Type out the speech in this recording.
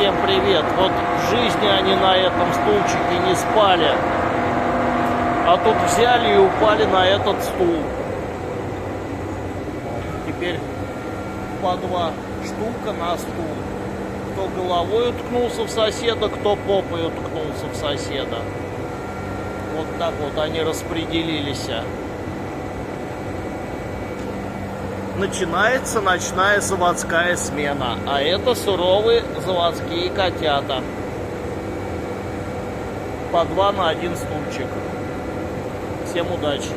Всем привет! Вот в жизни они на этом стульчике не спали, а тут взяли и упали на этот стул. Теперь по два штука на стул. Кто головой уткнулся в соседа, кто попой уткнулся в соседа. Вот так вот они распределились. Начинается ночная заводская смена, а это суровые заводские котята. По два на один стульчик. Всем удачи!